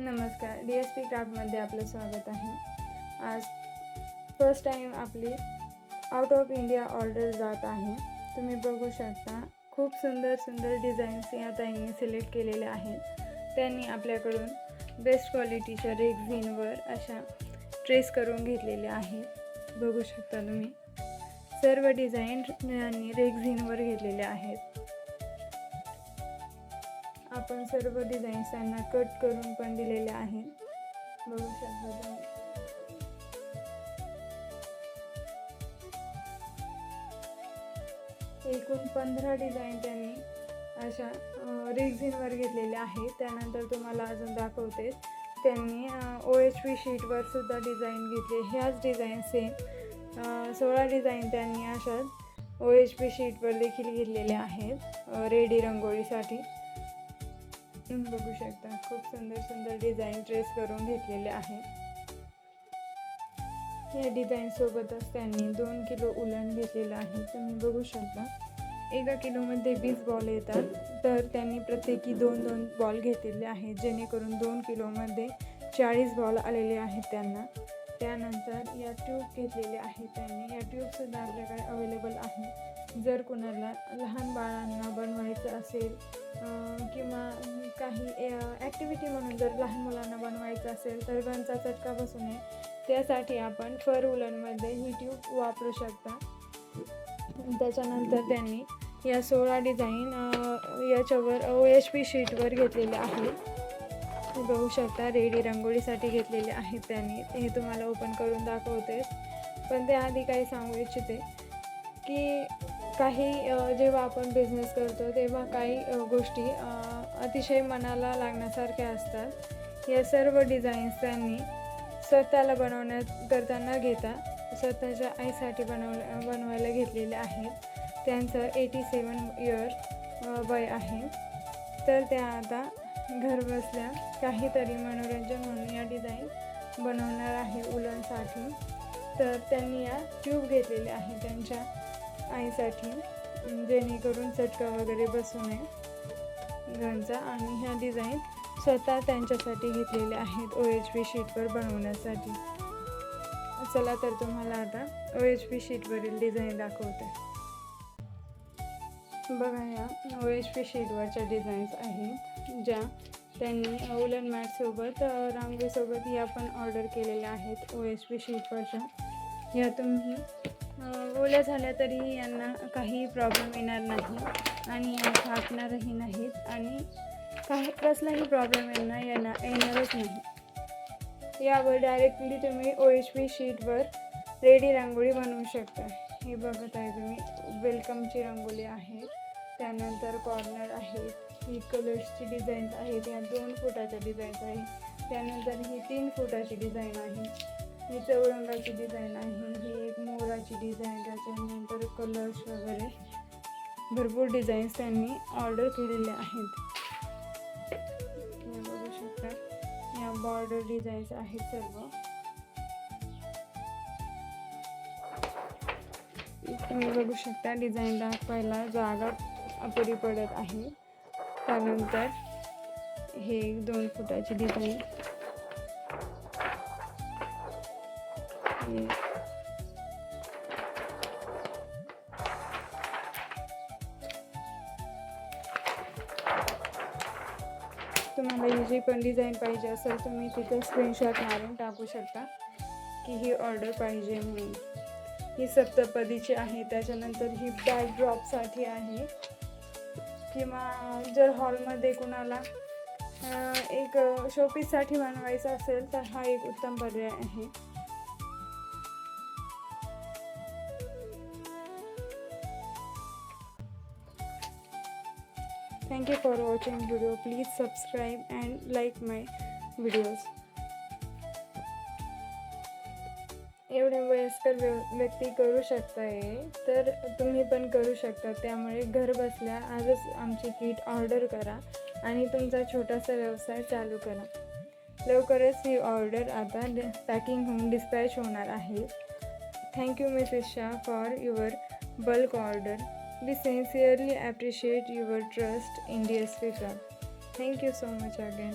नमस्कार, DSP क्राफ्टमध्ये आपलं स्वागत आहे. आज फर्स्ट टाईम आपली आउट ऑफ इंडिया ऑर्डर जात आहे. तुम्ही बघू शकता, खूप सुंदर डिझाईन्स या ताईंनी सिलेक्ट केलेले आहेत. त्यांनी आपल्याकडून बेस्ट क्वालिटीच्या रेक्झिनवर अशा ट्रेस करून घेतलेल्या आहेत. बघू शकता तुम्ही, सर्व डिझाईन यांनी रेक्झिनवर घेतलेल्या आहेत. आपण सर्व डिझाईन्स त्यांना कट करून पण दिलेले आहेत. बघू शकता तुम्ही. एकूण 15 डिझाईन त्यांनी अशा रेक्झिनवर घेतलेल्या आहेत. त्यानंतर तुम्हाला अजून दाखवते, त्यांनी OHP शीटवर सुद्धा डिझाईन घेतले. ह्याच डिझाईन सेम 16 डिझाईन त्यांनी अशा OHP शीटवर देखील घेतलेले आहेत रेडी रंगोळीसाठी. बघू शकता, खूप सुंदर डिझाईन ट्रेस करून घेतलेले आहेत. या डिझाईन सोबतच त्यांनी 2 किलो उलन घेतलेलं आहे. तुम्ही बघू शकता, 1 किलोमध्ये 20 बॉल येतात, तर त्यांनी प्रत्येकी 2-2 बॉल घेतलेले आहेत, जेणेकरून 2 किलोमध्ये 40 बॉल आलेले आहेत त्यांना. त्यानंतर या ट्यूब घेतलेल्या आहेत त्यांनी. या ट्यूबसुद्धा आपल्याकडे अवेलेबल आहे. जर कोणाला लहान बाळांना बनवायचं असेल किंवा काही ॲक्टिव्हिटी म्हणून जर लहान मुलांना बनवायचं असेल तर गनचा चटका बसू नये, त्यासाठी आपण फर उलनमध्ये ही ट्यूब वापरू शकता. त्याच्यानंतर त्यांनी या 16 डिझाईन याच्यावर OHP शीटवर घेतलेले आहेत. बघू शकता, रेडी रंगोळीसाठी घेतलेले आहेत त्यांनी. हे तुम्हाला ओपन करून दाखवते, पण त्याआधी काही सांगू इच्छिते की काही जेव्हा आपण बिझनेस करतो तेव्हा काही गोष्टी अतिशय मनाला लागण्यासारख्या असतात. या सर्व डिझाईन्स त्यांनी स्वतःला बनवण्याकरता न घेता स्वतःच्या आईसाठी बनवायला घेतलेले आहेत. त्यांचं 87 इयर वय आहे. तर त्या आता घर बसल्या काहीतरी मनोरंजन म्हणून या डिझाईन बनवणार आहे उलनसाठी. तर त्यांनी या ट्यूब घेतलेल्या आहेत त्यांच्या आईसाठी, जेणेकरून चटका वगैरे बसू नये घरचा. आणि ह्या डिझाईन स्वतः त्यांच्यासाठी घेतलेल्या आहेत OHP शीटवर बनवण्यासाठी. चला तर तुम्हाला आता OHP शीटवरील डिझाईन दाखवते. बघा, या OHP शीटवरच्या डिझाईन्स आहेत ज्या त्यांनी उलन मॅटसोबत रांगोळीसोबत या पण ऑर्डर केलेल्या आहेत OHP शीटवरच्या. या तुम्ही ओल्या झाल्या तरीही यांना काही प्रॉब्लेम येणार नाही आणि या फाटणारही नाहीत आणि कसलाही प्रॉब्लेम येणारच नाही. यावर डायरेक्टली तुम्ही OHP शीटवर रेडी रांगोळी बनवू शकता. हे बघत आहे तुम्ही, वेलकमची रांगोळी आहे. त्यानंतर कॉर्नर आहेत, ही कलर्सची डिझाईन्स आहेत. या 2 फुटाच्या डिझाईन्स आहेत. त्यानंतर ही 3 फुटाची डिझाईन आहे. ही चौरंगाची डिझाईन आहे. ही एक मोराची डिझाईन. त्याच्यानंतर कलर्स वगैरे भरपूर डिझाईन्स त्यांनी ऑर्डर केलेले आहेत. हे बघू शकता, या बॉर्डर डिझाईन्स आहेत सर्व. तुम्ही बघू शकता, डिझाईन दाखवायला जागा अपुरी पडत आहे. त्यानंतर हे 2 फुटाची डिझाईन. तुम्हाला ही जी पण डिझाईन पाहिजे असेल तुम्ही तिथे स्क्रीनशॉट मारून टाकू शकता की ही ऑर्डर पाहिजे म्हणून. ही सप्तपदीची आहे. त्याच्यानंतर ही बॅकड्रॉपसाठी आहे, किंवा जर हॉलमध्ये कुणाला एक शोपीससाठी बनवायचं असेल तर हा एक उत्तम पर्याय आहे. Thank you for watching video. Please subscribe and like my videos. एवढे वयस्कर व्यक्ती करू शकताय तर तुम्ही पण करू शकता. त्यामुळे घर बसल्या आजच आमची किट ऑर्डर करा आणि तुमचा छोटासा व्यवसाय चालू करा. लवकरच ही ऑर्डर आता पॅकिंग होऊन डिस्पॅच होणार आहे. Thank you Mrs Shah for your bulk order. We sincerely appreciate your trust in DSP Craft. Thank you so much again.